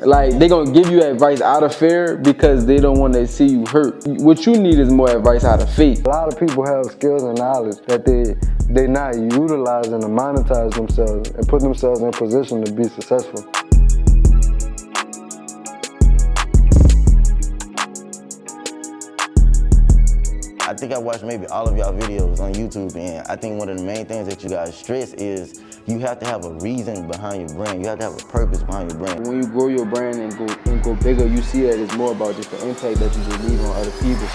Like, they gonna give you advice out of fear because they don't want to see you hurt. What you need is more advice out of faith. A lot of people have skills and knowledge that they not utilizing to monetize themselves and put themselves in a position to be successful. I think I watched maybe all of y'all videos on YouTube, and I think one of the main things that you guys stress is you have to have a reason behind your brand. You have to have a purpose behind your brand. When you grow your brand and go bigger, you see that it's more about just the impact that you just leave on other people.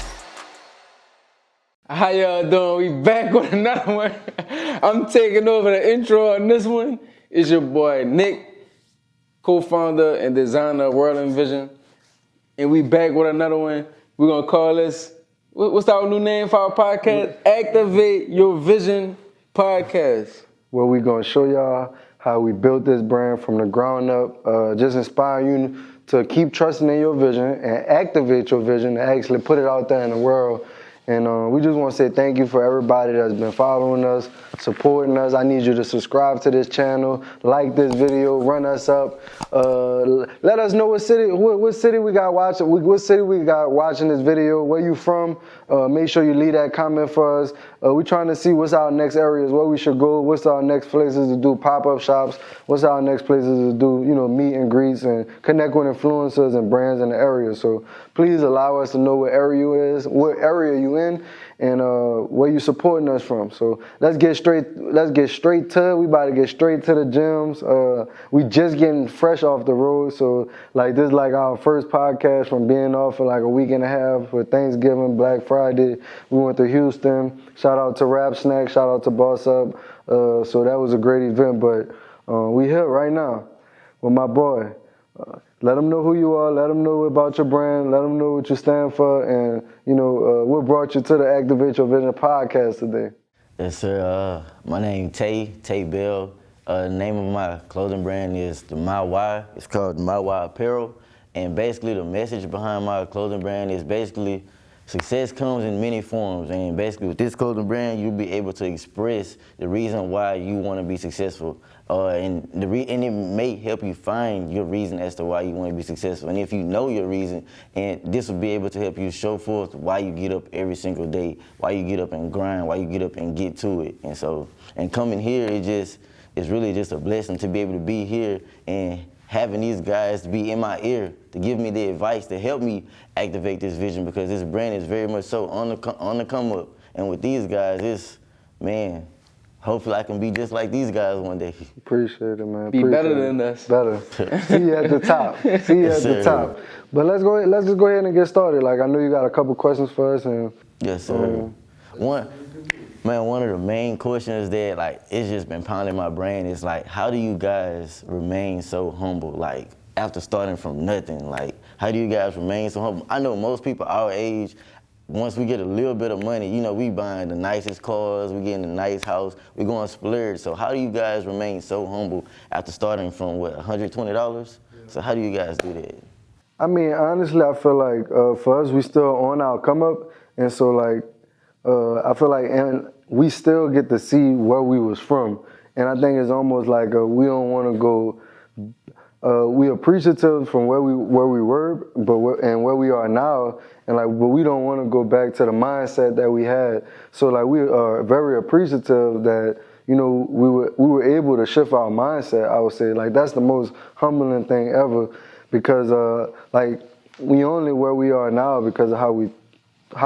How y'all doing? We back with another one. I'm taking over the intro on this one. It's your boy Nick, co-founder and designer of WRLDINVSN. And we back with another one. We're gonna call this, what's our new name for our podcast? Activate Your Vision Podcast. Where we gonna show y'all how we built this brand from the ground up, just inspire you to keep trusting in your vision and activate your vision and actually put it out there in the world. And we just want to say thank you for everybody that's been following us, supporting us. I need you to subscribe to this channel, like this video, run us up. Let us know what city we got watching. What city we got watching this video? Where you from? Make sure you leave that comment for us. We're trying to see what's our next areas, where we should go. What's our next places to do pop-up shops? What's our next places to do, meet and greets and connect with influencers and brands in the area. So please allow us to know what area you in, and where you supporting us from. So let's get straight to it. We about to get straight to the gyms. We just getting fresh off the road, so like this is like our first podcast from being off for like a week and a half for Thanksgiving, Black Friday. We went to Houston. Shout out to Rap Snack, shout out to Boss Up. So that was a great event, but we here right now with my boy. Let them know who you are, let them know about your brand, let them know what you stand for, and, what brought you to the Activate Your Vision podcast today? Yes, sir. My name Tay Bell. The name of my clothing brand is the My Why. It's called My Why Apparel. And basically the message behind my clothing brand is basically success comes in many forms, and basically with this clothing brand, you'll be able to express the reason why you want to be successful, and it may help you find your reason as to why you want to be successful. And if you know your reason, and this will be able to help you show forth why you get up every single day, why you get up and grind, why you get up and get to it. And coming here, it's really just a blessing to be able to be here and having these guys to be in my ear to give me the advice to help me activate this vision, because this brand is very much so on the come up. And with these guys, hopefully I can be just like these guys one day. Appreciate it, man. Be better than us. Better. See you at the top. See you at the top. But let's just go ahead and get started. Like, I know you got a couple questions for us. And yes, sir. One of the main questions that it's just been pounding my brain is how do you guys remain so humble? Like, after starting from nothing, how do you guys remain so humble? I know most people our age, once we get a little bit of money, we buying the nicest cars, we getting a nice house, we going splurge. So how do you guys remain so humble after starting from $120? So how do you guys do that? I mean, honestly, I feel like for us, we still on our come up, and so I feel like, and we still get to see where we was from. And I think it's almost like we don't want to go, we appreciative from where we were, and where we are now, and but we don't want to go back to the mindset that we had. So we are very appreciative that, we were able to shift our mindset, I would say. That's the most humbling thing ever, because we only where we are now because of how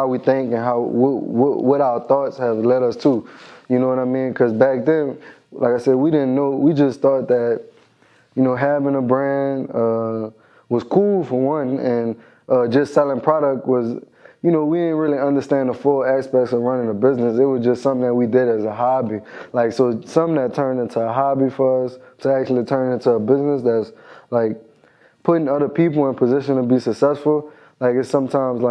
we think and what our thoughts have led us to. You know what I mean? Because back then, like I said, we didn't know. We just thought that, having a brand was cool for one, and just selling product was, we didn't really understand the full aspects of running a business. It was just something that we did as a hobby. So something that turned into a hobby for us to actually turn into a business that's putting other people in position to be successful. It's sometimes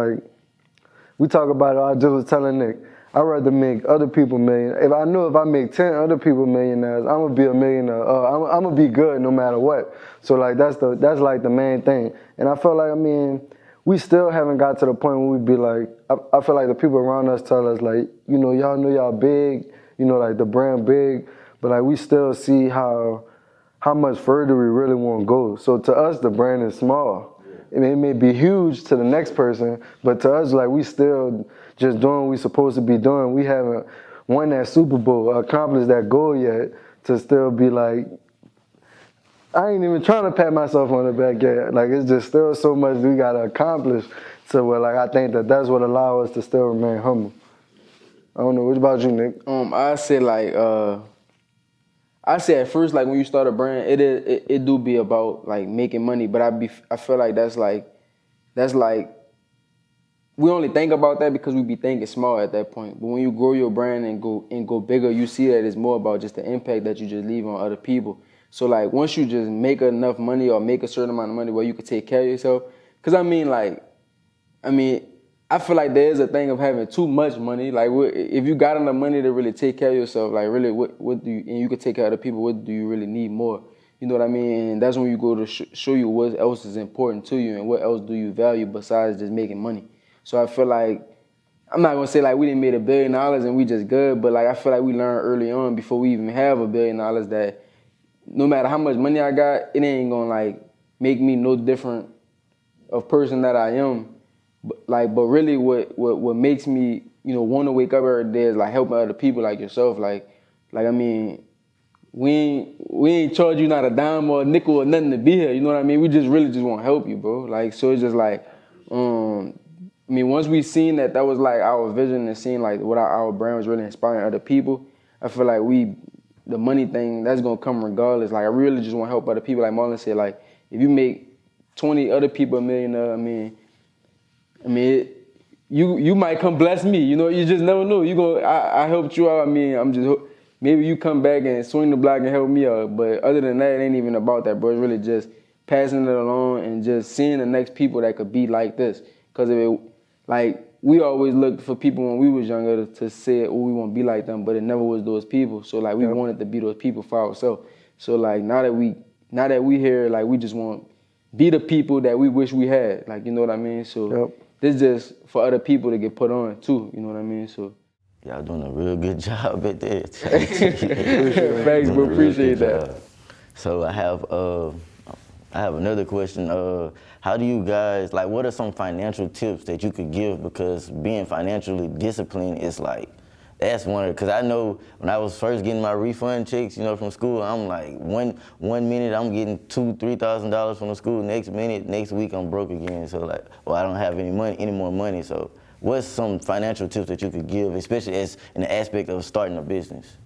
we talk about it. I just was telling Nick, I'd rather make other people millionaires. If I make 10 other people millionaires, I'm gonna be a millionaire. I'm gonna be good no matter what. So that's the main thing. And I feel we still haven't got to the point where we'd be I feel like the people around us tell us y'all know y'all big, the brand big, but we still see how how much further we really want to go. So to us, the brand is small. I mean, it may be huge to the next person, but to us, like, we still just doing what we supposed to be doing. We haven't won that Super Bowl, accomplished that goal yet, to still be like, I ain't even trying to pat myself on the back yet. Like, it's just still so much we got to accomplish. So, like, I think that's what allows us to still remain humble. I don't know. What about you, Nick? I say like I say at first, like, when you start a brand, it do be about like making money, but I feel like that's like we only think about that because we be thinking small at that point. But when you grow your brand and go bigger, you see that it's more about just the impact that you just leave on other people. So like once you just make enough money or make a certain amount of money where you can take care of yourself, because I feel like there is a thing of having too much money. Like, if you got enough money to really take care of yourself, like, really, what do you, and you can take care of the people, what do you really need more? You know what I mean? And that's when you go to show you what else is important to you and what else do you value besides just making money. So I feel like, I'm not going to say like we didn't make $1 billion and we just good, but like I feel like we learned early on before we even have $1 billion that no matter how much money I got, it ain't going to like make me no different of person that I am. But really what makes me, want to wake up every day is like helping other people like yourself. Like I mean, we ain't charge you not a dime or a nickel or nothing to be here. You know what I mean? We just really just want to help you, bro. Like, so it's just like, once we seen that was like our vision and seeing like what our brand was really inspiring other people, I feel like the money thing, that's going to come regardless. Like, I really just want to help other people. Like Marlon said, like, if you make 20 other people a millionaire, you might come bless me. You just never know. I helped you out. Maybe you come back and swing the block and help me out. But other than that, it ain't even about that, bro. It's really just passing it along and just seeing the next people that could be like this. Because we always looked for people when we was younger to say, we want to be like them, but it never was those people. So like we wanted to be those people for ourselves. So like now that we here, like we just want to be the people that we wish we had. Like, you know what I mean? So this just for other people to get put on too. You know what I mean? So y'all doing a real good job at that. Thanks, bro. Appreciate that. So I have another question. How do you guys, like, what are some financial tips that you could give? Because being financially disciplined is like, that's one of the, because I know when I was first getting my refund checks, from school, I'm like, one minute I'm getting $2,000-$3,000 from the school, next week I'm broke again. So like, I don't have any more money. So what's some financial tips that you could give, especially as in the aspect of starting a business?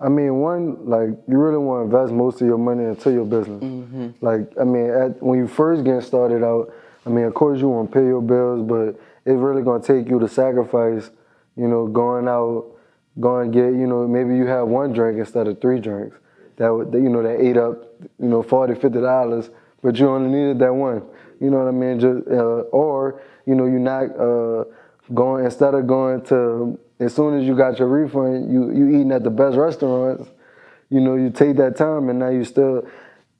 One, like, you really want to invest most of your money into your business. Mm-hmm. Like, when you first get started out, of course you want to pay your bills, but it's really going to take you to sacrifice, going out, going get, maybe you have one drink instead of 3 drinks. That ate up, $40, $50, but you only needed that one. You know what I mean? You're not going, instead of going to, as soon as you got your refund, you eating at the best restaurants, you take that time and now you still,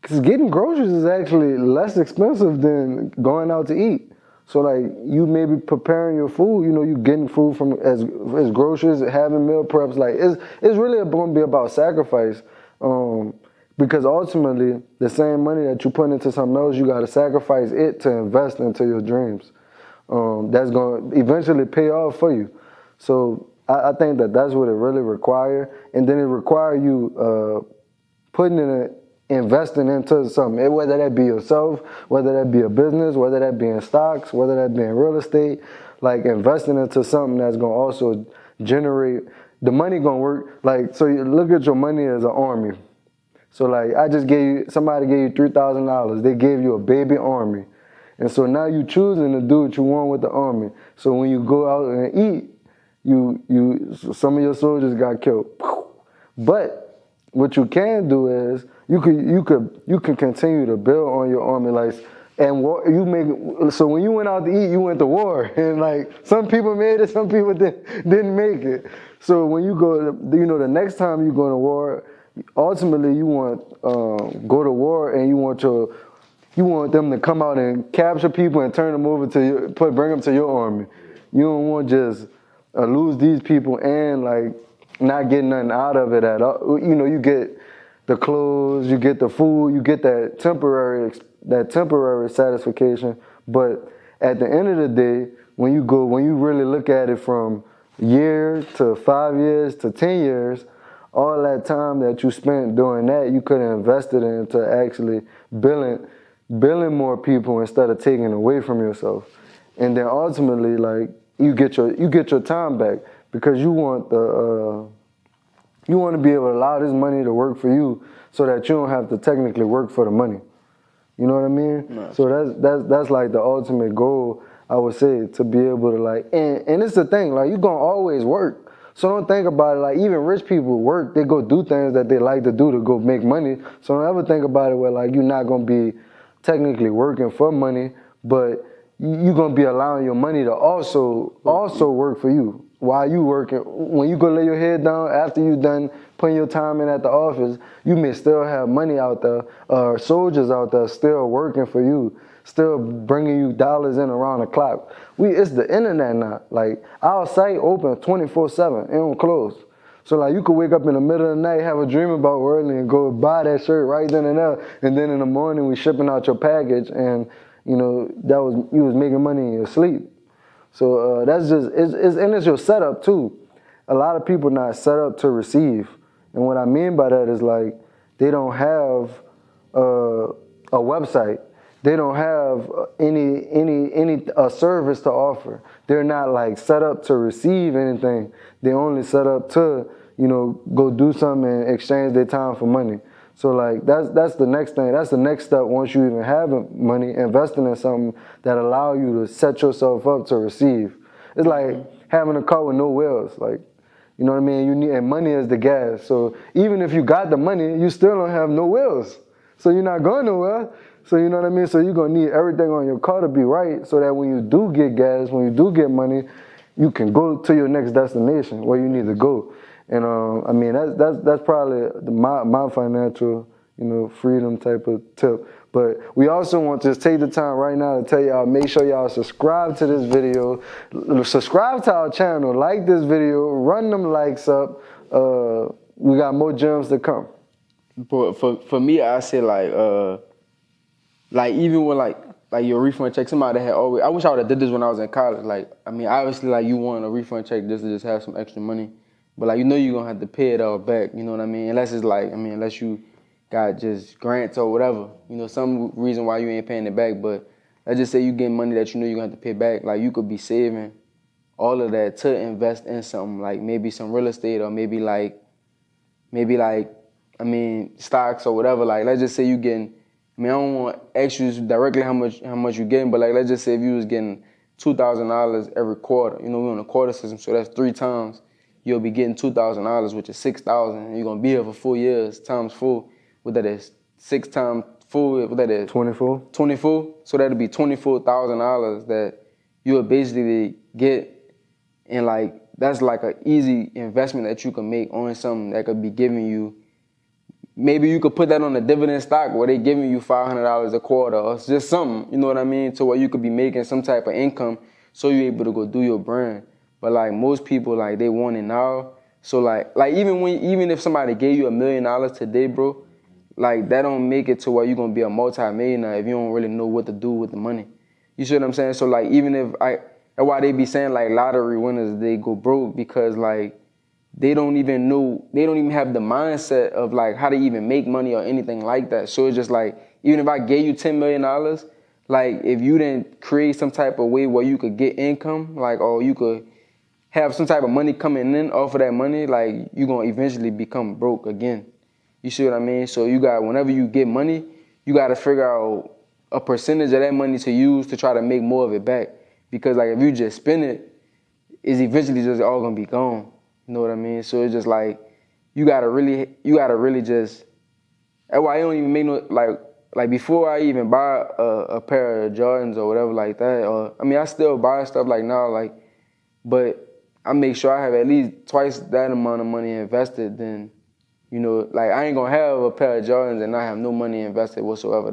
because getting groceries is actually less expensive than going out to eat. So like you may be preparing your food, you getting food from as groceries, having meal preps, like it's really going to be about sacrifice. Because ultimately the same money that you put into something else, you got to sacrifice it to invest into your dreams. That's going to eventually pay off for you. So I think that's what it really requires. And then it requires you investing into something, whether that be yourself, whether that be a business, whether that be in stocks, whether that be in real estate, like investing into something that's going to also generate, the money going to work. Like, so you look at your money as an army. So like somebody gave you $3,000, they gave you a baby army. And so now you choosing to do what you want with the army. So when you go out and eat, some of your soldiers got killed. But what you can do is you can continue to build on your army, like, and so when you went out to eat, you went to war, and like some people made it, some people didn't make it. So when you go, the next time you go to war, ultimately you want go to war, and you want them to come out and capture people and turn them over to bring them to your army. You don't want just lose these people and like not get nothing out of it at all. You get the clothes, you get the food, you get that temporary satisfaction. But at the end of the day, when you really look at it from year to 5 years to 10 years, all that time that you spent doing that, you could have invested into actually building more people instead of taking away from yourself. And then ultimately, like, you get your time back, because you want to be able to allow this money to work for you, so that you don't have to technically work for the money. You know what I mean? Nice. So that's like the ultimate goal, I would say, to be able to, like, and it's the thing, like, you're gonna always work. So don't think about it like even rich people work, they go do things that they like to do to go make money. So don't ever think about it where, like, you're not gonna be technically working for money, but you're gonna be allowing your money to also work for you while you working. When you go lay your head down after you done putting your time in at the office, you may still have money out there, soldiers out there still working for you, still bringing you dollars in around the clock. It's the internet now. Like, our site open 24/7, it don't close. So, like, you could wake up in the middle of the night, have a dream about WRLD and go buy that shirt right then and there, and then in the morning we shipping out your package, and you know you was making money in your sleep. So that's just it's your setup too. A lot of people not set up to receive, and what I mean by that is, like, they don't have a website. They don't have any service to offer. They're not, like, set up to receive anything. They only set up to, you know, go do something and exchange their time for money. So, like, that's the next thing. That's the next step once you even have money, investing in something that allow you to set yourself up to receive. It's like having a car with no wheels. Like, you know what I mean? And money is the gas. So even if you got the money, you still don't have no wheels. So you're not going nowhere. So you know what I mean? So you're going to need everything on your car to be right, so that when you do get gas, when you do get money, you can go to your next destination where you need to go. And I mean, that's probably my financial, you know, freedom type of tip. But we also want to take the time right now to tell y'all, make sure y'all subscribe to this video, subscribe to our channel, like this video, run them likes up. We got more gems to come. But for me, I say, like even with like your refund check, somebody had always, I wish I would have did this when I was in college. Like, I mean, obviously, like, you want a refund check just to just have some extra money, but, like, you know you're gonna have to pay it all back, you know what I mean? Unless it's like, I mean, unless you got just grants or whatever, you know, some reason why you ain't paying it back. But let's just say you get money that you know you're gonna have to pay back. Like, you could be saving all of that to invest in something, like maybe some real estate, or maybe like I mean, stocks or whatever. Like, let's just say you getting, I mean, I don't want to ask you directly how much you getting, but, like, let's just say if you was getting $2,000 every quarter, you know, we're on a quarter system, so that's 3 times. You'll be getting $2,000, which is $6,000, and you're gonna be here for 4 years times 4. What that is? 6 times 4. What that is? 24. 24. So that'd be $24,000 that you would basically get, and, like, that's like an easy investment that you can make on something that could be giving you. Maybe you could put that on a dividend stock where they giving you $500 a quarter, or it's just something, you know what I mean, to where you could be making some type of income, so you're able to go do your brand. But, like, most people, like, they want it now. So, like even if somebody gave you $1 million today, bro, like, that don't make it to where you're gonna be a multi-millionaire if you don't really know what to do with the money. You see what I'm saying? So, like, even if that's why they be saying, like, lottery winners, they go broke, because, like, they don't even have the mindset of, like, how to even make money or anything like that. So it's just like, even if I gave you $10 million, like, if you didn't create some type of way where you could get income, like, or you could have some type of money coming in off of that money, like, you're going to eventually become broke again. You see what I mean? So whenever you get money, you got to figure out a percentage of that money to use to try to make more of it back. Because, like, if you just spend it, it's eventually just all going to be gone. You know what I mean? So it's just like, you gotta really just, that's why I don't even make no, like before I even buy a pair of Jordans or whatever like that, or, I mean, I still buy stuff like now, like, but I make sure I have at least twice that amount of money invested. Then, you know, like, I ain't gonna have a pair of Jordans and not have no money invested whatsoever.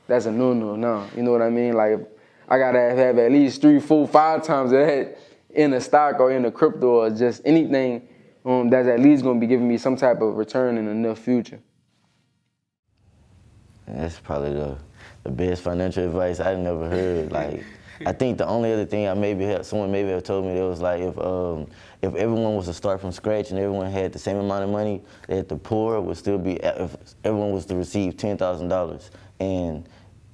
That's a no-no now. You know what I mean? Like, I gotta have at least 3, 4, 5 times that in a stock or in a crypto or just anything that's at least going to be giving me some type of return in the near future. That's probably the best financial advice I've never heard. Like, I think the only other thing someone maybe have told me, that was like, if everyone was to start from scratch and everyone had the same amount of money, that the poor would still be, if everyone was to receive $10,000, and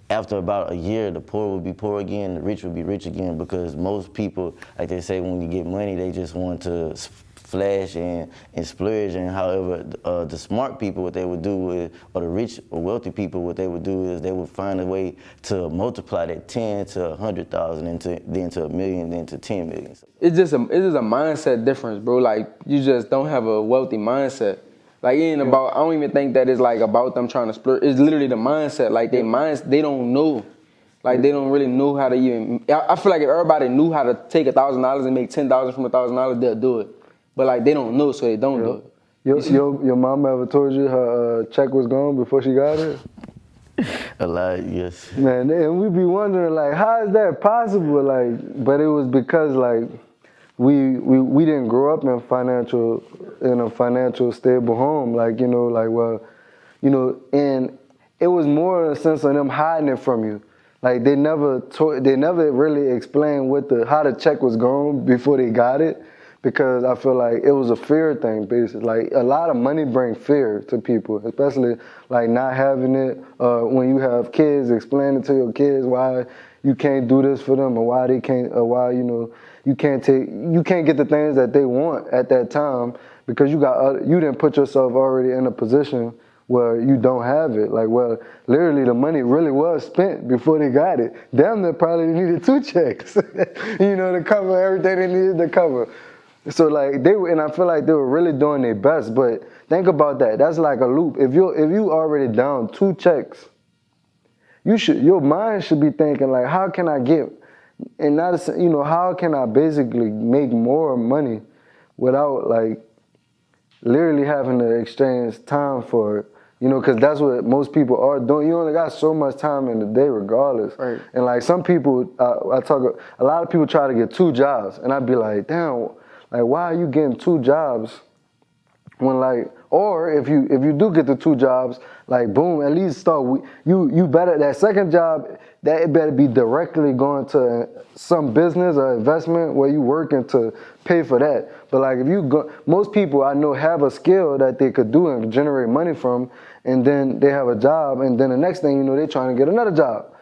after about a year, the poor would be poor again, the rich would be rich again, because most people, like they say, when you get money, they just want to flash and splurge. And however, the smart people, what they would do is, or the rich or wealthy people, what they would do is they would find a way to multiply that 10 to 100,000, then to a million, then to 10 million. It's just a mindset difference, bro. Like, you just don't have a wealthy mindset. Like, it ain't about, I don't even think that it's like about them trying to splurge. It's literally the mindset. Like, they don't know. Like, they don't really know how to even, I feel like if everybody knew how to take $1,000 and make $10,000 from $1,000, they'll do it. But like, they don't know, so they don't do it. Your mom ever told you her check was gone before she got it? A lot, yes. Man, and we be wondering, like, how is that possible? Like, but it was because, like, we didn't grow up in a financial stable home. Like, and it was more in a sense of them hiding it from you. Like, they never really explained how the check was gone before they got it. Because I feel like it was a fear thing, basically. Like, a lot of money brings fear to people, especially like not having it. When you have kids, explaining to your kids why you can't do this for them, or why they can't, or why you can't get the things that they want at that time, because you didn't put yourself already in a position where you don't have it. Like, well, literally the money really was spent before they got it. Damn, they probably needed 2 checks, to cover everything they needed to cover. So like and I feel like they were really doing their best, but think about that. That's like a loop. If you already down 2 checks, your mind should be thinking like, how can I get, and not how can I basically make more money without like literally having to exchange time for it. Because that's what most people are doing. You only got so much time in the day regardless. Right. And like some people, a lot of people try to get 2 jobs, and I'd be like, damn, like, why are you getting 2 jobs when, like, or if you do get the 2 jobs, like, boom, at least start, you better, that second job, that it better be directly going to some business or investment where you working to pay for that. But like, most people I know have a skill that they could do and generate money from, and then they have a job, and then the next thing you know, they're trying to get another job.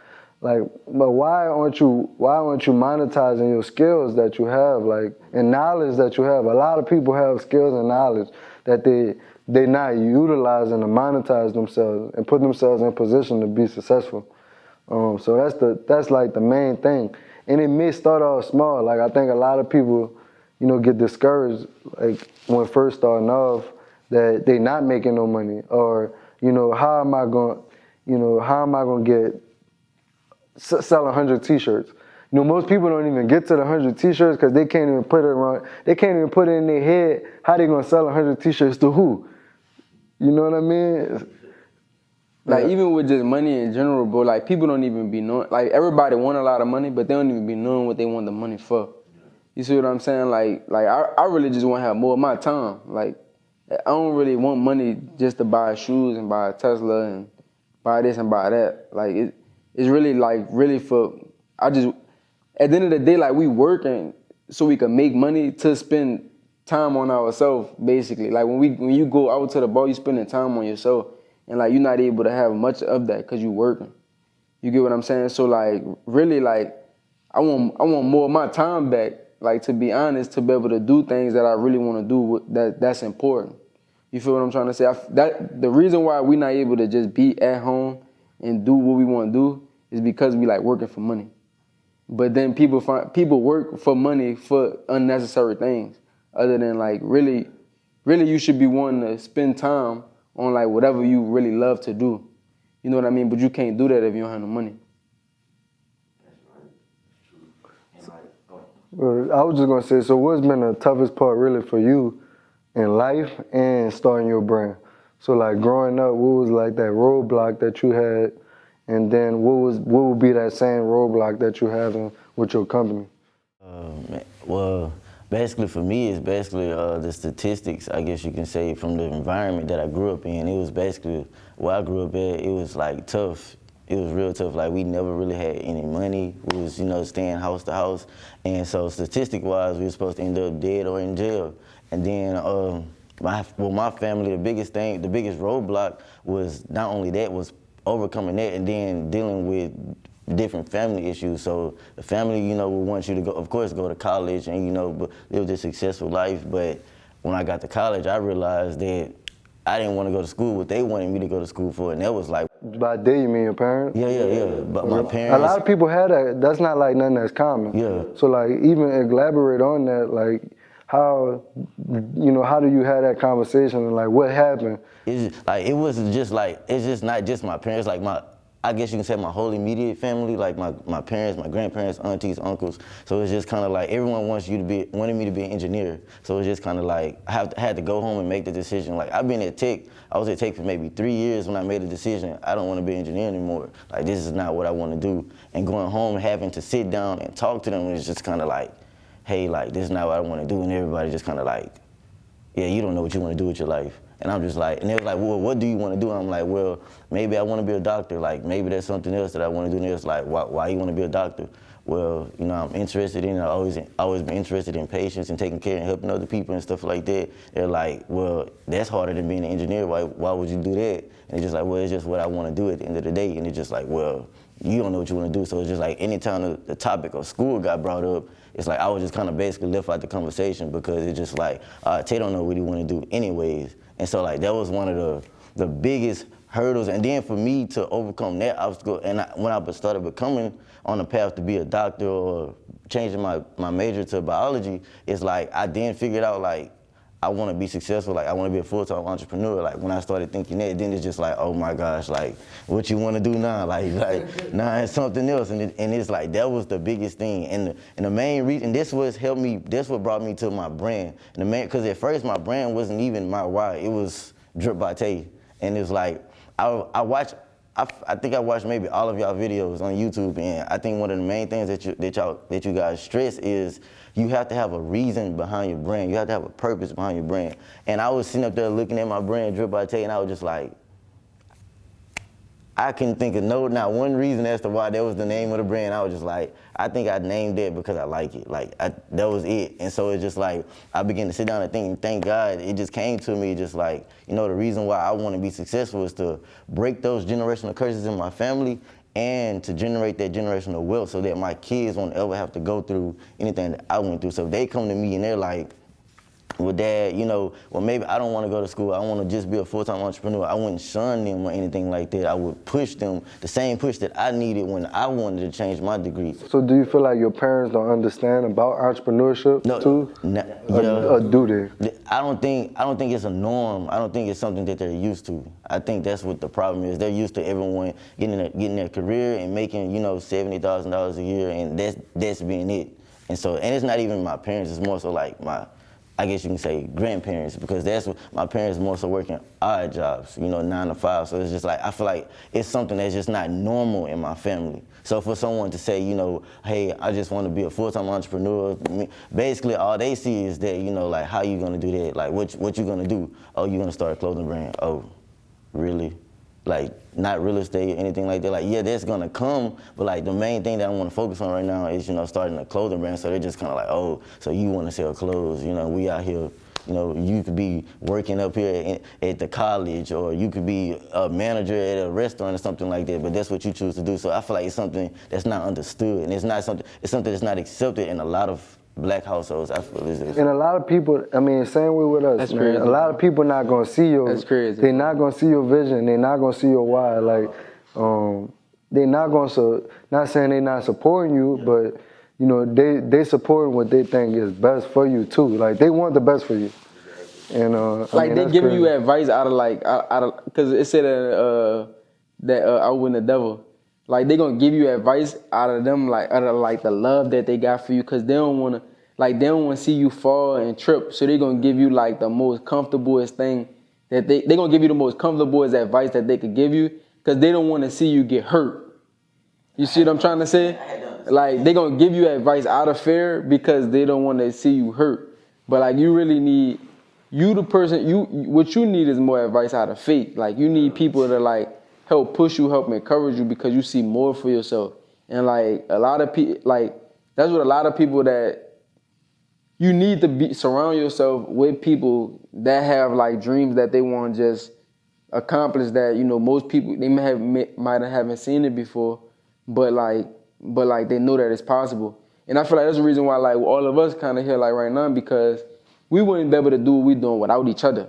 Like, but why aren't you monetizing your skills that you have, like, and knowledge that you have? A lot of people have skills and knowledge that they not utilizing to monetize themselves and put themselves in position to be successful. So that's like the main thing. And it may start off small. Like, I think a lot of people, get discouraged, like, when first starting off, that they not making no money, or how am I going to get sell 100 T-shirts. Most people don't even get to the 100 T-shirts because they can't even put it around. They can't even put it in their head how they gonna sell 100 T-shirts to who. You know what I mean? Like, even with just money in general, bro. Like, people don't even be knowing. Like, everybody want a lot of money, but they don't even be knowing what they want the money for. You see what I'm saying? Like I really just want to have more of my time. Like, I don't really want money just to buy shoes and buy a Tesla and buy this and buy that. Like, it's really for, at the end of the day, like, we working so we can make money to spend time on ourselves, basically. Like, when you go out to the bar, you spending time on yourself, and like, you're not able to have much of that because you working. You get what I'm saying? So like, really, like, I want more of my time back, like, to be honest, to be able to do things that I really want to do that's important. You feel what I'm trying to say? The reason why we're not able to just be at home and do what we want to do is because we like working for money. But then people work for money for unnecessary things, other than like really you should be wanting to spend time on like whatever you really love to do. You know what I mean? But you can't do that if you don't have no money. Well, I was just gonna say, so what's been the toughest part really for you in life and starting your brand? So like, growing up, what was like that roadblock that you had? And then what would be that same roadblock that you having with your company? Well, Basically, for me, it's basically the statistics, I guess you can say, from the environment that I grew up in. It was basically, where I grew up at, it was like tough. It was real tough. Like, we never really had any money. We was, staying house to house. And so statistic-wise, we were supposed to end up dead or in jail. And then my family, the biggest roadblock was not only that, was overcoming that and then dealing with different family issues. So the family, would want you to go, of course, go to college and, live this successful life. But when I got to college, I realized that I didn't want to go to school what they wanted me to go to school for. And that was like... By they, you mean your parents? Yeah. But my parents... A lot of people had that. That's not like nothing that's common. Yeah. So like, even elaborate on that, like, how do you have that conversation and like what happened? It's just not just my parents, like I guess you can say my whole immediate family, like my parents, my grandparents, aunties, uncles. So it's just kind of like everyone wanted me to be an engineer. So it's just kind of like I had to go home and make the decision. Like, I've been at Tech. I was at Tech for maybe 3 years when I made the decision. I don't want to be an engineer anymore. Like, this is not what I want to do. And going home and having to sit down and talk to them is just kind of like, hey, like, this is not what I want to do. And everybody just kind of like, yeah, you don't know what you want to do with your life. And I'm just like, and they was like, well, what do you want to do? And I'm like, well, maybe I want to be a doctor. Like, maybe there's something else that I want to do. And it's like, why you want to be a doctor? Well, I'm interested in, I've always been interested in patients and taking care and helping other people and stuff like that. They're like, well, that's harder than being an engineer. Why would you do that? And it's just like, well, it's just what I want to do at the end of the day. And it's just like, well, you don't know what you want to do. So it's just like, anytime the topic of school got brought up, it's like I was just kind of basically left out the conversation because it's just like, Tay don't know what he want to do anyways. And so like that was one of the biggest hurdles. And then for me to overcome that obstacle, and when I started becoming on the path to be a doctor or changing my major to biology, it's like I then figured out like I want to be successful, like I want to be a full-time entrepreneur. Like when I started thinking that, then it's just like, oh my gosh, like what you want to do now? Like now it's something else. And it's like, that was the biggest thing. And the main reason, this what brought me to my brand. And because at first my brand wasn't even my why, it was Drip by Tay. And it's like, I think I watched maybe all of y'all videos on YouTube, and I think one of the main things that you guys stress is you have to have a reason behind your brand. You have to have a purpose behind your brand. And I was sitting up there looking at my brand, Drip by Tay, and I was just like, I couldn't think of not one reason as to why that was the name of the brand. I was just like, I think I named it because I like it. Like, that was it. And so it's just like, I began to sit down and think, and thank God, it just came to me just like, the reason why I want to be successful is to break those generational curses in my family and to generate that generational wealth so that my kids won't ever have to go through anything that I went through. So if they come to me and they're like, well, Dad, well, maybe I don't want to go to school. I want to just be a full-time entrepreneur. I wouldn't shun them or anything like that. I would push them, the same push that I needed when I wanted to change my degree. So do you feel like your parents don't understand about entrepreneurship too? Or do they? I don't think it's a norm. I don't think it's something that they're used to. I think that's what the problem is. They're used to everyone getting their career and making, $70,000 a year, and that's being it. And it's not even my parents. It's more so like I guess you can say grandparents, because that's what my parents more so working odd jobs, 9 to 5. So it's just like, I feel like it's something that's just not normal in my family. So for someone to say, hey, I just want to be a full-time entrepreneur, basically all they see is that, like, how you gonna do that? Like, what you gonna do? Oh, you gonna start a clothing brand? Oh, really? Like, not real estate or anything like that. Like, yeah, that's gonna come, but like the main thing that I want to focus on right now is, starting a clothing brand. So they're just kind of like, oh, so you want to sell clothes? We out here. You could be working up here at the college, or you could be a manager at a restaurant or something like that. But that's what you choose to do. So I feel like it's something that's not understood, and it's something that's not accepted in a lot of Black households. I feel this. And a lot of people, same way with us, that's man. crazy. A lot of people not gonna see your. That's crazy. They're not gonna see your vision. They're not gonna see your why. Like, they're not gonna. Not saying they're not supporting you, but they supporting what they think is best for you too. Like, they want the best for you. And they giving you advice out of because it said that outwin the devil. Like, they gonna give you advice out of them, like out of the love that they got for you, because they don't wanna see you fall and trip. So they gonna give you like the most comfortablest thing that they gonna give you the most comfortablest advice that they could give you, because they don't want to see you get hurt. You see what I'm trying to say? like they gonna give you advice out of fear because they don't want to see you hurt. But like you really need, you the person, what you need is more advice out of faith. Like you need people to like help push you, help encourage you because you see more for yourself. And like a lot of people, like that's what a lot of people that you need to be surround yourself with people that have like dreams that they want to just accomplish that, you know, most people they might haven't seen it before, but like they know that it's possible. And I feel like that's the reason why like all of us kind of here like right now because we wouldn't be able to do what we're doing without each other.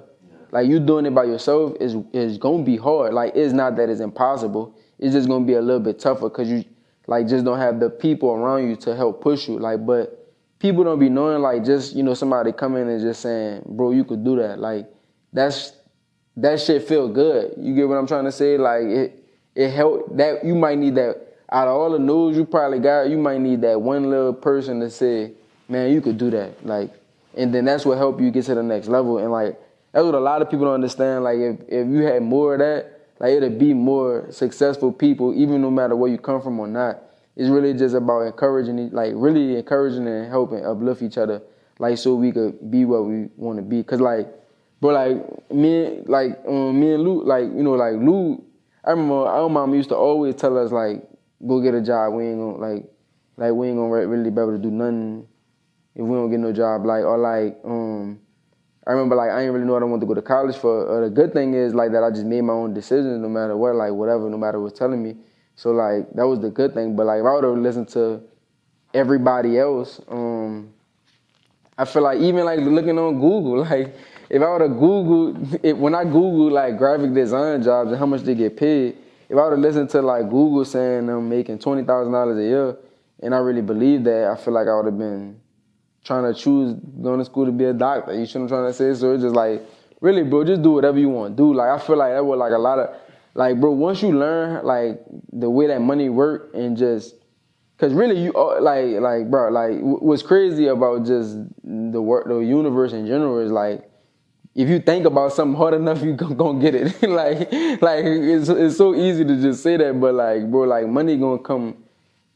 Like you doing it by yourself is gonna be hard. Like it's not that it's impossible. It's just gonna be a little bit tougher because you like just don't have the people around you to help push you. Like, but people don't be knowing like just, you know, somebody come in and just saying, bro, you could do that. Like that shit feel good. You get what I'm trying to say? Like it help that you might need that out of all the news you probably got, you might need that one little person to say, man, you could do that. Like, and then that's what help you get to the next level. And like that's what a lot of people don't understand. Like if you had more of that, like it'd be more successful people, even no matter where you come from or not. It's really just about encouraging, like really encouraging and helping uplift each other, like so we could be what we want to be. Cause like, bro, like me and Lou, like you know, like Lou, I remember our mom used to always tell us like, go get a job. We ain't gonna like we ain't gonna really be able to do nothing if we don't get no job. Like or like I remember like I didn't really know what I wanted to go to college for. The good thing is like that I just made my own decisions no matter what, like whatever, no matter what's telling me. So like that was the good thing. But like if I would have listened to everybody else, I feel like even like looking on Google, like if I would have Googled when I Googled like graphic design jobs and how much they get paid, if I would have listened to like Google saying I'm making $20,000 a year, and I really believe that, I feel like I would have been trying to choose going to school to be a doctor. You see what I'm trying to say? So it's just like, really, bro, just do whatever you want to do. Like, I feel like that was like a lot of, like, bro, once you learn, like, the way that money work and just, because really, you, like, bro, like, what's crazy about just the universe in general is, like, if you think about something hard enough, you gonna get it. like, it's so easy to just say that, but, like, bro, like, money gonna come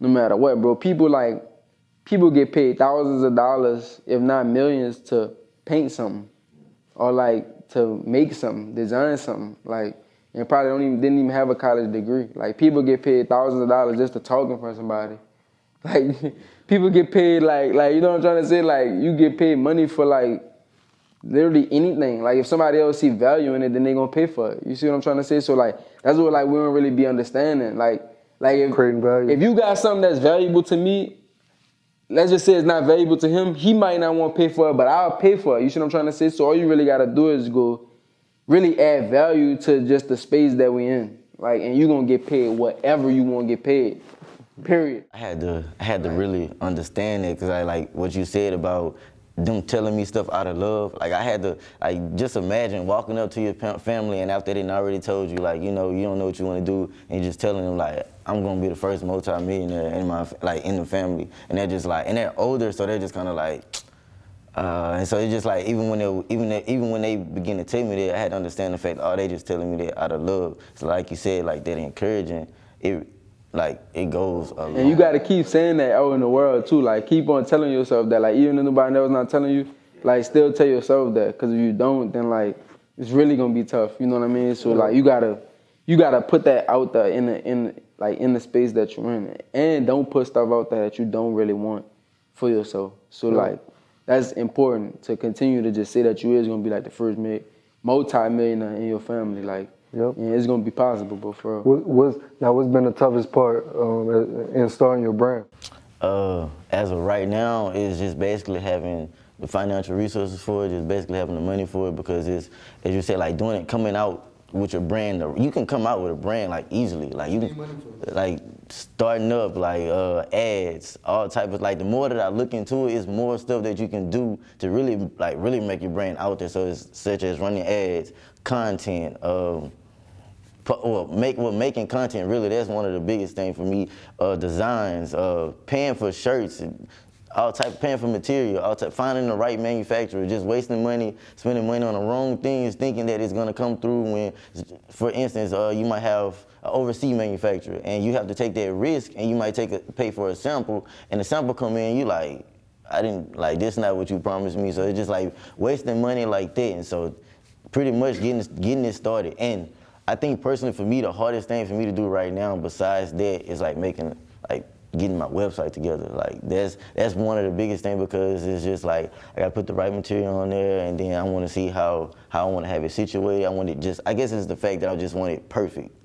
no matter what, bro. People get paid thousands of dollars, if not millions, to paint something or like to make something, design something. Like, and probably didn't even have a college degree. Like, people get paid thousands of dollars just to talk in front of somebody. Like, people get paid like you know what I'm trying to say? Like, you get paid money for like literally anything. Like, if somebody else see value in it, then they gonna pay for it. You see what I'm trying to say? So like, that's what like we don't really be understanding. Like if you got something that's valuable to me, let's just say it's not valuable to him, he might not want to pay for it, but I'll pay for it. You see what I'm trying to say? So all you really got to do is go really add value to just the space that we in. Like, and you're going to get paid whatever you want to get paid, period. I had to really understand it because I like what you said about them telling me stuff out of love. Like, I had to, like, just imagine walking up to your family and after they done already told you, like, you know, you don't know what you want to do, and you're just telling them, like, I'm going to be the first multi-millionaire in my, like, in the family. And they're just like, and they're older, so they're just kind of like, and so it's just like, even when they begin to tell me that, I had to understand the fact, oh, they just telling me that out of love. So like you said, like, that encouraging, it goes a lot. And you got to keep saying that out in the world, too. Like, keep on telling yourself that. Like, even if nobody else not telling you, like, still tell yourself that. Because if you don't, then, like, it's really going to be tough. You know what I mean? So, like, you got to put that out there in the space that you're in. And don't put stuff out there that you don't really want for yourself. So, like, that's important to continue to just say that you is going to be, like, the first multi-millionaire in your family. Like, yep. And it's gonna be possible, but for real. What's been the toughest part in starting your brand? As of right now, it's just basically having the financial resources for it, just basically having the money for it, because it's, as you said, like coming out with your brand. You can come out with a brand like easily, like you can, like starting up, like ads, all type of, like, the more that I look into it, it's more stuff that you can do to really make your brand out there. So it's such as running ads, content, making content, really, that's one of the biggest things for me. Designs, paying for shirts. all type paying for material, all type finding the right manufacturer, just wasting money, spending money on the wrong things, thinking that it's gonna come through when, for instance, you might have an overseas manufacturer and you have to take that risk and you might pay for a sample and the sample come in, you like, I didn't, like, this not what you promised me. So it's just like wasting money like that. And so pretty much getting it started. And I think personally for me, the hardest thing for me to do right now besides that is like getting my website together. Like that's one of the biggest things because it's just like I gotta put the right material on there and then I wanna see how I wanna have it situated. I guess it's the fact that I just want it perfect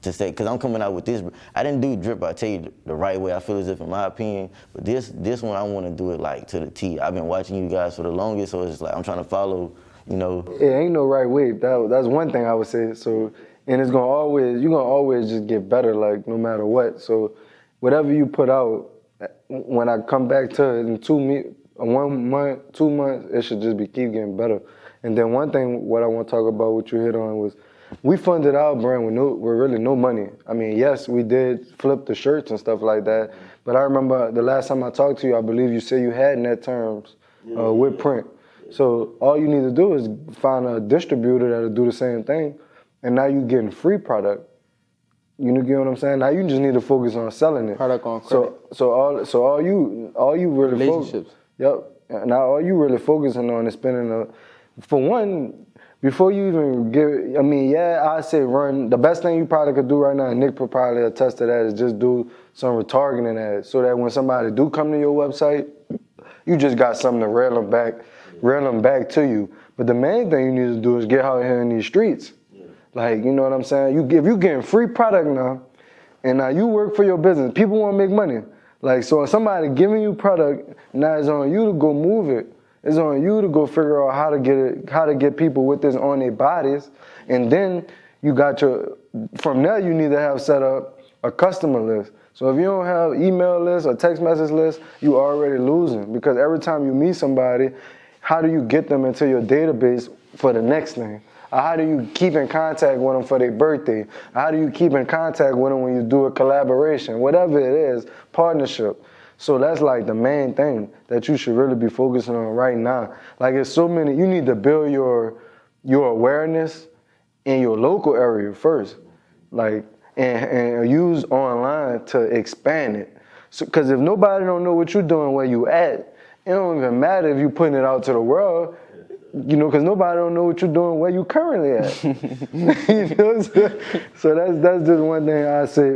to say, cause I'm coming out with this. I didn't do drip, I tell you the right way I feel as if in my opinion, but this one I wanna do it like to the T. I've been watching you guys for the longest, so it's like I'm trying to follow, you know. It ain't no right way. That's one thing I would say. So, and you're gonna always just get better, like no matter what. So whatever you put out, when I come back to it in 1 month, 2 months, it should just keep getting better. And then one thing, what I want to talk about, what you hit on was, we funded our brand with really no money. I mean, yes, we did flip the shirts and stuff like that, but I remember the last time I talked to you, I believe you said you had net terms with print. So all you need to do is find a distributor that'll do the same thing, and now you're getting free product. You get what I'm saying? Now you just need to focus on selling it. Product on credit. So all you really relationships. Yep. Now all you really focusing on is spending for one, before you even give. I mean, yeah, I say run. The best thing you probably could do right now, and Nick could probably attest to that, is just do some retargeting ads, so that when somebody do come to your website, you just got something to reel them back to you. But the main thing you need to do is get out here in these streets. Like, you know what I'm saying? If you getting free product now, and now you work for your business, people want to make money. Like, so if somebody giving you product, now it's on you to go move it. It's on you to go figure out how to get people with this on their bodies, and then you got from there you need to have set up a customer list. So if you don't have email list or text message list, you already losing, because every time you meet somebody, how do you get them into your database for the next thing? How do you keep in contact with them for their birthday? How do you keep in contact with them when you do a collaboration? Whatever it is, partnership. So that's like the main thing that you should really be focusing on right now. Like, it's so many, you need to build your awareness in your local area first. Like, and use online to expand it. So, because if nobody don't know what you're doing where you at, it don't even matter if you're putting it out to the world. You know, because nobody don't know what you're doing where you currently at. You know, so that's just one thing I say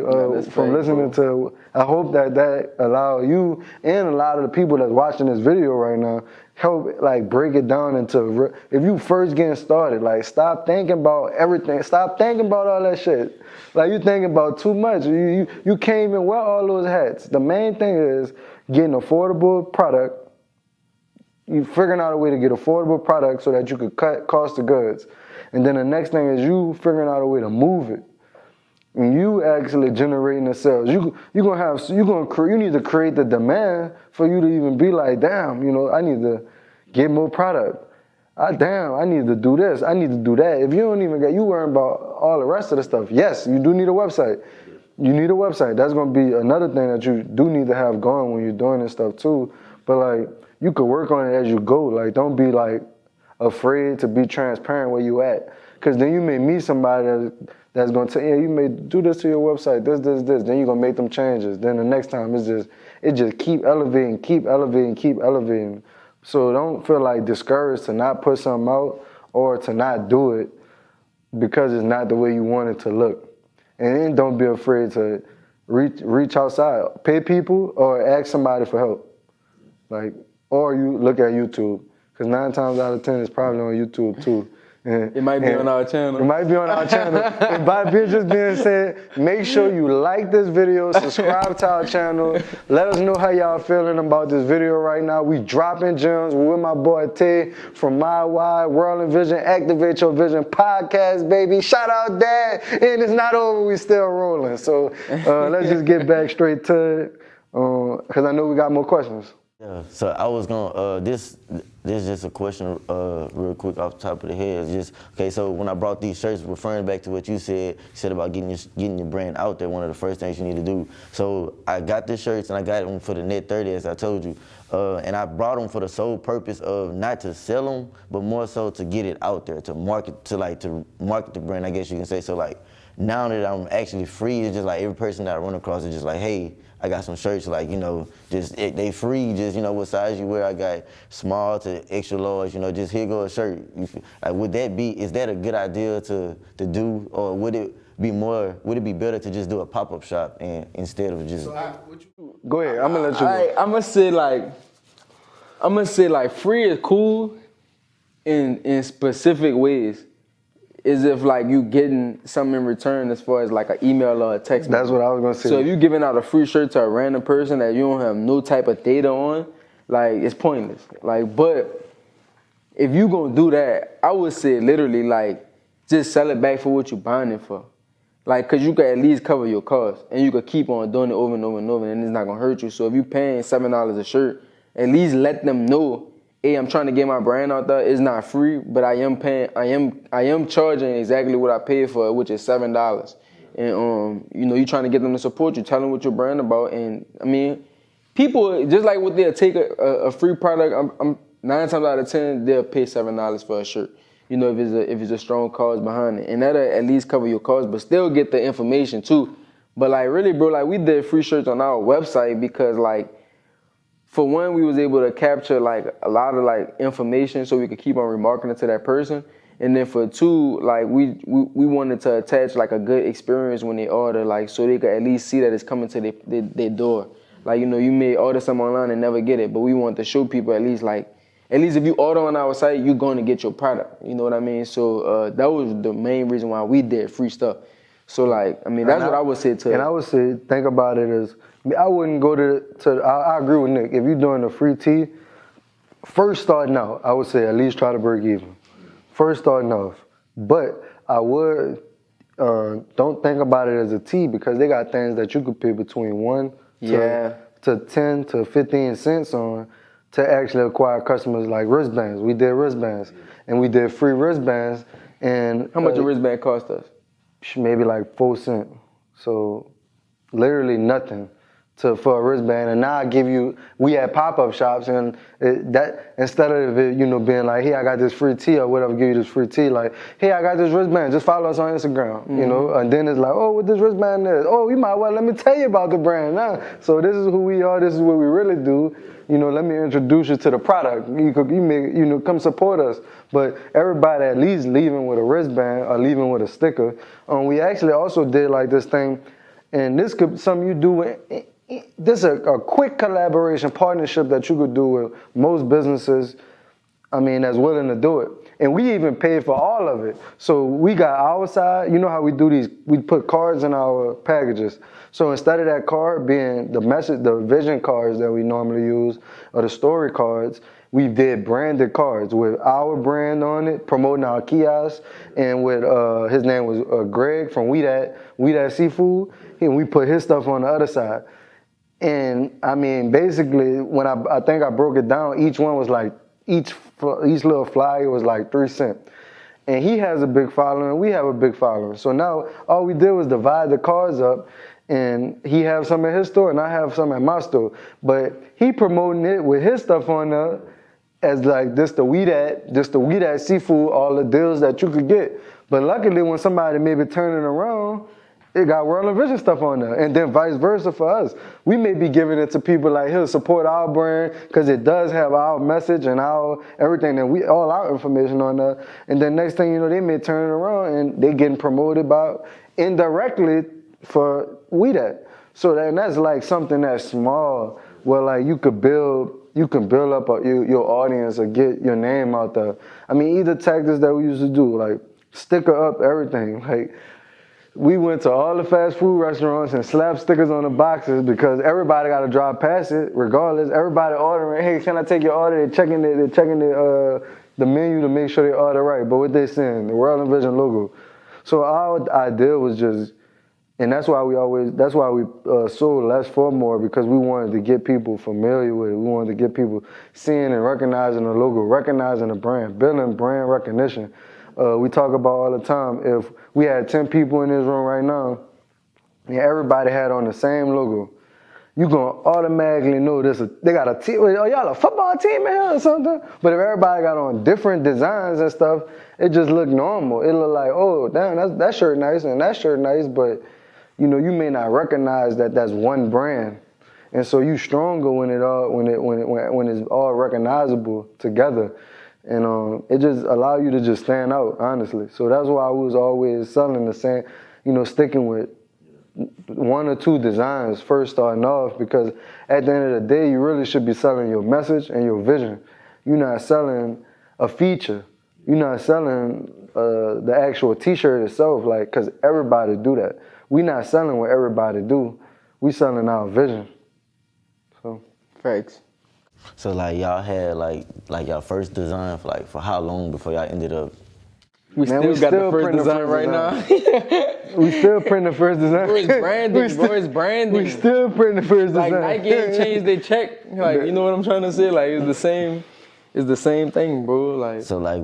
from listening to. I hope that allow you and a lot of the people that's watching this video right now help like break it down into, if you first getting started, like stop thinking about everything. Stop thinking about all that shit. Like, you thinking about too much. You can't even wear all those hats. The main thing is getting affordable product. You figuring out a way to get affordable product so that you could cut cost of goods. And then the next thing is you figuring out a way to move it. And you actually generating the sales. You need to create the demand for you to even be like, damn, you know, I need to get more product. I need to do this. I need to do that. If you don't even you worrying about all the rest of the stuff. Yes, you do need a website. You need a website. That's going to be another thing that you do need to have going when you're doing this stuff too. But like, you could work on it as you go. Like, don't be like afraid to be transparent where you at. Because then you may meet somebody that's going to tell you, you may do this to your website, this. Then you're going to make them changes. Then the next time it just keep elevating. So don't feel like discouraged to not put something out or to not do it because it's not the way you want it to look. And then don't be afraid to reach outside. Pay people or ask somebody for help. Like, or you look at YouTube, because 9 times out of 10 it's probably on YouTube too. It might be on our channel. It might be on our channel. And by just being said, make sure you like this video, subscribe to our channel. Let us know how y'all feeling about this video right now. We dropping gems. We're with my boy Tay from WRLDINVSN, Activate Your Vision podcast, baby. Shout out, Dad. And it's not over. We still rolling. So let's just get back straight to it, because I know we got more questions. Yeah, so I was gonna This is just a question real quick off the top of the head. It's just, okay, so when I brought these shirts, referring back to what you said about getting your brand out there, one of the first things you need to do. So I got the shirts and I got them for the Net 30, as I told you. And I brought them for the sole purpose of not to sell them, but more so to get it out there, to market the brand, I guess you can say. So like, now that I'm actually free, it's just like every person that I run across is just like, hey, I got some shirts, like, you know, they free, just, you know, what size you wear. I got small to extra large, you know, just here go a shirt. Like, is that a good idea to do, or would it be better to just do a pop-up shop instead of just? Go ahead, I'm gonna let you go. I'm gonna say like free is cool in specific ways. Is if like you getting something in return as far as like an email or a text message. That's what I was gonna say. So if you giving out a free shirt to a random person that you don't have no type of data on, like it's pointless. Like, but if you gonna do that, I would say literally like just sell it back for what you buying it for. Like, cause you could at least cover your costs and you could keep on doing it over and over and over and it's not gonna hurt you. So if you paying $7 a shirt, at least let them know, hey, I'm trying to get my brand out there. It's not free, but I am charging exactly what I paid for it, which is $7. And you know, you trying to get them to support you, tell them what your brand about. And I mean, people just like what they'll take a free product. I'm 9 times out of 10 they'll pay $7 for a shirt. You know, if it's a strong cause behind it, and that'll at least cover your costs, but still get the information too. But like really, bro, like we did free shirts on our website because like, for one, we was able to capture like a lot of like information so we could keep on remarketing to that person. And then for two, like we wanted to attach like a good experience when they order, like so they could at least see that it's coming to their door. Like, you know, you may order something online and never get it, but we want to show people at least if you order on our site, you're going to get your product. You know what I mean? So that was the main reason why we did free stuff. So like, I mean, that's what I would say to. And I would say, think about it as, I wouldn't go I agree with Nick. If you're doing a free tee, first starting out, I would say at least try to break even. First starting off. But I would, don't think about it as a tee because they got things that you could pay between 1 to 10 to 15 cents on to actually acquire customers, like wristbands. We did wristbands and we did free wristbands. And how much a wristband cost us? Maybe like 4 cents. So literally nothing for a wristband. And now I give you, we had pop-up shops and that instead of it, you know, being like, hey, I got this free tee or whatever, give you this free tee, like, hey, I got this wristband, just follow us on Instagram, you know? And then it's like, oh, what this wristband is? Oh, you might well let me tell you about the brand now. So this is who we are, this is what we really do. You know, let me introduce you to the product. You know, come support us. But everybody at least leaving with a wristband or leaving with a sticker. We actually also did like this thing, and this could something you do. This is a quick collaboration partnership that you could do with most businesses, I mean, that's willing to do it. And we even paid for all of it. So we got our side. You know how we do these, we put cards in our packages. So instead of that card being the vision cards that we normally use, or the story cards, we did branded cards with our brand on it, promoting our kiosk, and with, his name was Greg from We That Seafood, and we put his stuff on the other side. And I mean, basically, when I think I broke it down, each one was like, each little flyer was like 3 cents. And he has a big following, we have a big following. So now all we did was divide the cards up, and he have some at his store and I have some at my store. But he promoting it with his stuff on there as like this the We That Seafood, all the deals that you could get. But luckily when somebody maybe turning around, it got WRLDINVSN stuff on there, and then vice versa for us. We may be giving it to people like, here, support our brand, because it does have our message and our everything, and all our information on there. And then next thing you know, they may turn it around and they getting promoted by indirectly for We That. So that's like something that's small, where like you can build up your audience or get your name out there. I mean, either tactics that we used to do, like sticker up everything, like. We went to all the fast food restaurants and slapped stickers on the boxes because everybody got to drive past it regardless. Everybody ordering, hey, can I take your order? They're checking the menu to make sure they order right. But what they saying, the WRLDINVSN logo. So our idea was just And that's why we sold less for more, because we wanted to get people familiar with it. We wanted to get people seeing and recognizing the logo, recognizing the brand, building brand recognition. We talk about all the time, if we had 10 people in this room right now and everybody had on the same logo, you gonna automatically know they got a team. Oh, y'all a football team in here or something? But if everybody got on different designs and stuff, it just looked normal. It looked like, oh, damn, that shirt nice and that shirt nice, but you know, you may not recognize that that's one brand. And so you stronger when it's all recognizable together. And it just allow you to just stand out, honestly. So that's why I was always selling the same, you know, sticking with 1 or 2 designs first starting off, because at the end of the day, you really should be selling your message and your vision. You're not selling a feature. You're not selling the actual t-shirt itself, like, because everybody do that. We not selling what everybody do. We selling our vision. So, Facts. So like y'all had like y'all first design for how long before y'all ended up? We got the first design right now. We still print the first design. Bro, it's branding, bro. It's branding. We still print the first design. Like Nike ain't changed their check. Like, you know what I'm trying to say? Like, it's the same. It's the same thing, bro. Like, so like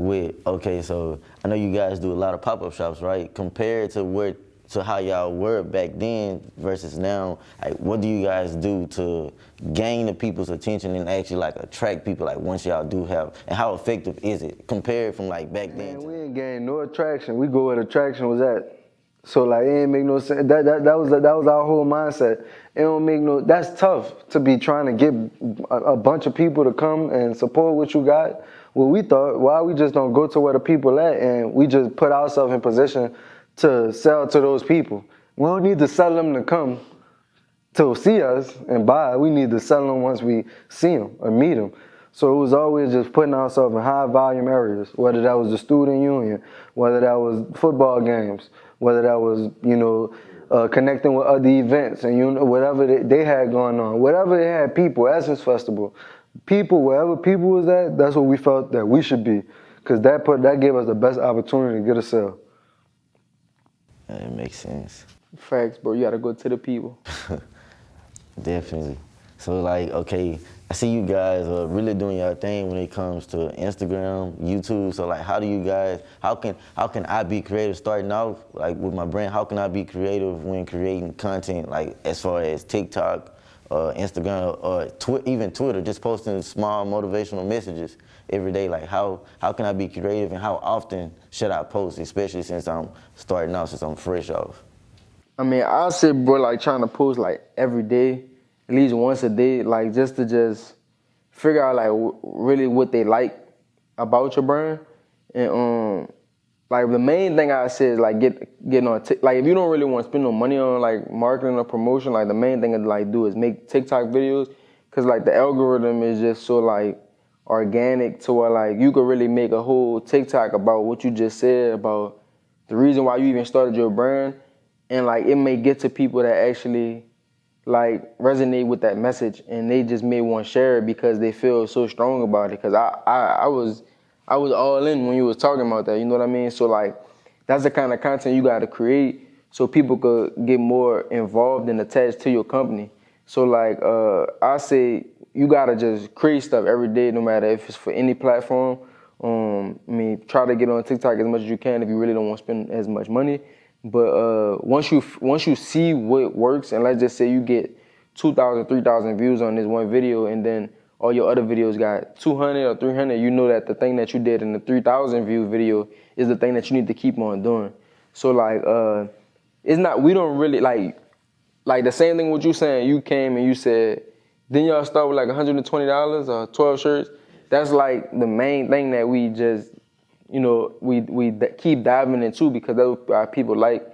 so I know you guys do a lot of pop-up shops, right? Compared to how y'all were back then versus now, like what do you guys do to gain the people's attention and actually like attract people, like once y'all do have, and how effective is it compared from like back then? Man, we ain't gain no attraction. We go where the attraction was at. So like it ain't make no sense. That was our whole mindset. It don't make no. That's tough to be trying to get a bunch of people to come and support what you got. Well, we thought, why we just don't go to where the people at and we just put ourselves in position to sell to those people. We don't need to sell them to come to see us and buy. We need to sell them once we see them or meet them. So it was always just putting ourselves in high volume areas, whether that was the student union, whether that was football games, whether that was, you know, connecting with other events and, you know, whatever they had going on, whatever they had people, Essence Festival, people, wherever people was at, that's what we felt that we should be, because that gave us the best opportunity to get a sale. It makes sense. facts, bro. You gotta go to the people. Definitely. So like, okay, I see you guys really doing your thing when it comes to Instagram, YouTube. So like, how can I be creative starting off like with my brand? How can I be creative when creating content, like as far as TikTok, Instagram, or even Twitter, just posting small motivational messages every day? Like how can I be creative and how often should I post, especially since I'm starting out, since I'm fresh off? I mean, I'll say, bro, like trying to post like every day, at least once a day, like just to figure out like really what they like about your brand. And like the main thing I say is like getting on like if you don't really want to spend no money on like marketing or promotion, like the main thing to like do is make TikTok videos, cause like the algorithm is just so like organic to where like you could really make a whole TikTok about what you just said about the reason why you even started your brand, and like it may get to people that actually like resonate with that message, and they just may want to share it because they feel so strong about it. Cause I was all in when you was talking about that, you know what I mean? So like that's the kind of content you gotta create so people could get more involved and attached to your company. So like I say you gotta just create stuff every day, no matter if it's for any platform. I mean, try to get on TikTok as much as you can if you really don't want to spend as much money. But once you see what works, and let's just say you get 2,000, 3,000 views on this one video, and then all your other videos got 200 or 300, you know that the thing that you did in the 3,000 view video is the thing that you need to keep on doing. So like, it's not, we don't really like the same thing what you saying. You came and you said, then y'all start with like $120 or 12 shirts. That's like the main thing that we just, you know, we keep diving into, because that's what people like,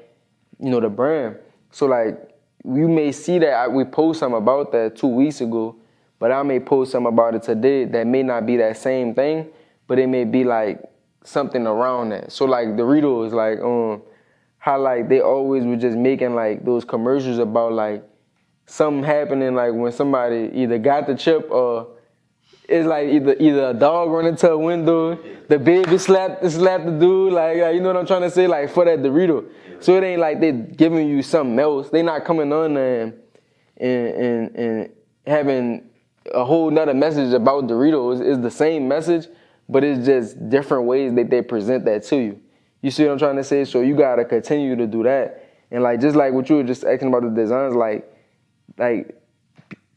you know, the brand. So like, you may see that we post something about that 2 weeks ago, but I may post something about it today that may not be that same thing, but it may be like something around that. So like Doritos, like how like they always were just making like those commercials about like something happening, like when somebody either got the chip or it's like either a dog run into a window, the baby slap the dude, like you know what I'm trying to say, like for that Dorito. So it ain't like they giving you something else. They not coming on there and having a whole nother message about Doritos. It's the same message, but it's just different ways that they present that to you. You see what I'm trying to say? So you gotta continue to do that. And like just like what you were just asking about the designs, like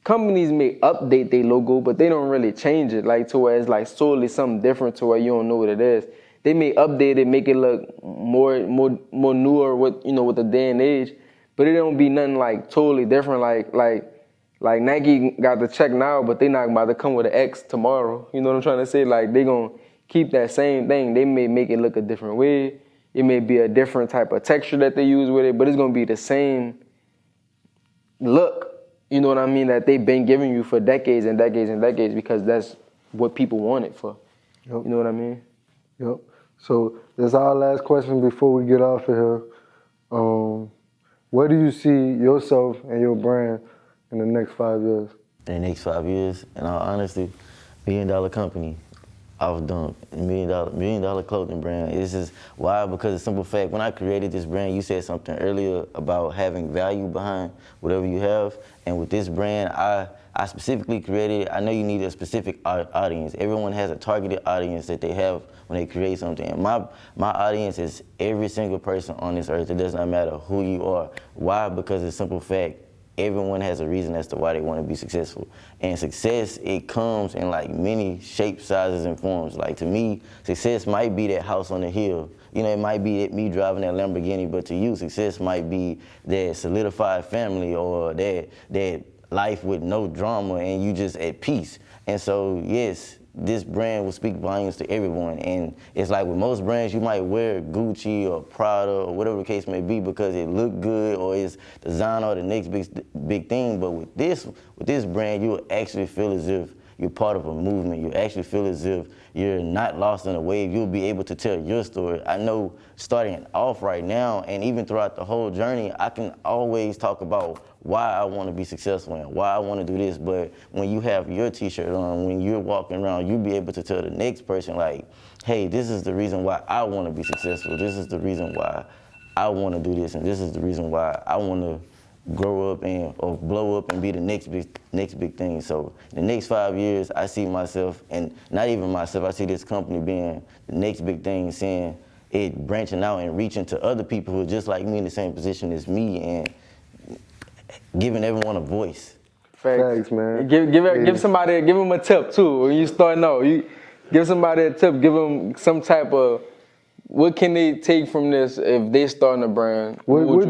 companies may update their logo, but they don't really change it like to where it's like solely something different to where you don't know what it is. They may update it, make it look more newer with with the day and age, but it don't be nothing like totally different. Like Nike got the check now, but they not about to come with an X tomorrow. You know what I'm trying to say? Like they gonna keep that same thing. They may make it look a different way. It may be a different type of texture that they use with it, but it's gonna be the same look. You know what I mean? That they've been giving you for decades and decades and decades because that's what people want it for. Yep. You know what I mean? Yep. So that's our last question before we get off of here. Where do you see yourself and your brand in the next 5 years? In the next 5 years, in all honesty, $1 million company. I was done. $1 million clothing brand. This is why, because of the simple fact, when I created this brand, you said something earlier about having value behind whatever you have. And with this brand, I specifically created, I know you need a specific audience. Everyone has a targeted audience that they have when they create something. And my audience is every single person on this earth. It does not matter who you are. Why? Because of the simple fact, everyone has a reason as to why they want to be successful. And success, it comes in like many shapes, sizes, and forms. Like to me, success might be that house on the hill. You know, it might be me driving that Lamborghini, but to you, success might be that solidified family or that life with no drama and you just at peace. And so, yes, this brand will speak volumes to everyone. And it's like with most brands, you might wear Gucci or Prada or whatever the case may be because it look good or it's design or the next big thing. But with this brand, you'll actually feel as if you're part of a movement. You actually feel as if you're not lost in a wave. You'll be able to tell your story. I know starting off right now and even throughout the whole journey, I can always talk about why I want to be successful and why I want to do this. But when you have your t-shirt on, when you're walking around, you'll be able to tell the next person like, hey, this is the reason why I want to be successful. This is the reason why I want to do this. And this is the reason why I want to grow up or blow up and be the next big thing. So in the next 5 years, I see myself, and not even myself, I see this company being the next big thing, seeing it branching out and reaching to other people who are just like me in the same position as me and giving everyone a voice. Thanks, man. Give them a tip too. When you starting out, you give somebody a tip, give them some type of, what can they take from this if they starting a brand? What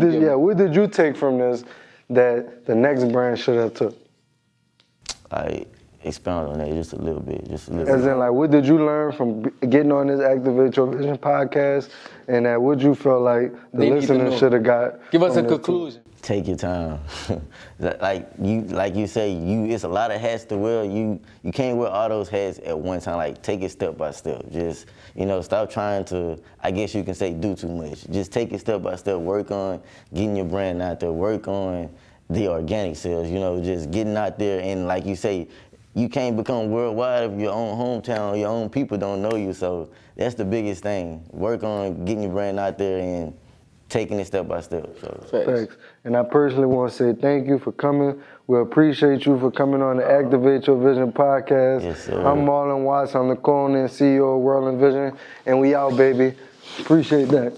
did you take from this that the next brand should have took? I expound on that just a little bit. As in, like, what did you learn from getting on this Activate Your Vision podcast, and that what you feel like the listeners should have got? Give us a conclusion. Take your time. like you say, it's a lot of hats to wear. You can't wear all those hats at one time. Like, take it step by step. Just, stop trying to, I guess you can say, do too much. Just take it step by step. Work on getting your brand out there. Work on the organic sales, just getting out there. And like you say, you can't become worldwide if your own hometown or your own people don't know you. So that's the biggest thing. Work on getting your brand out there and taking it step by step. So. Thanks. And I personally want to say thank you for coming. We appreciate you for coming on the Activate Your Vision podcast. Yes, sir. I'm Marlon Watts. I'm the co-owner and CEO of WRLDINVSN. And we out, baby. Appreciate that.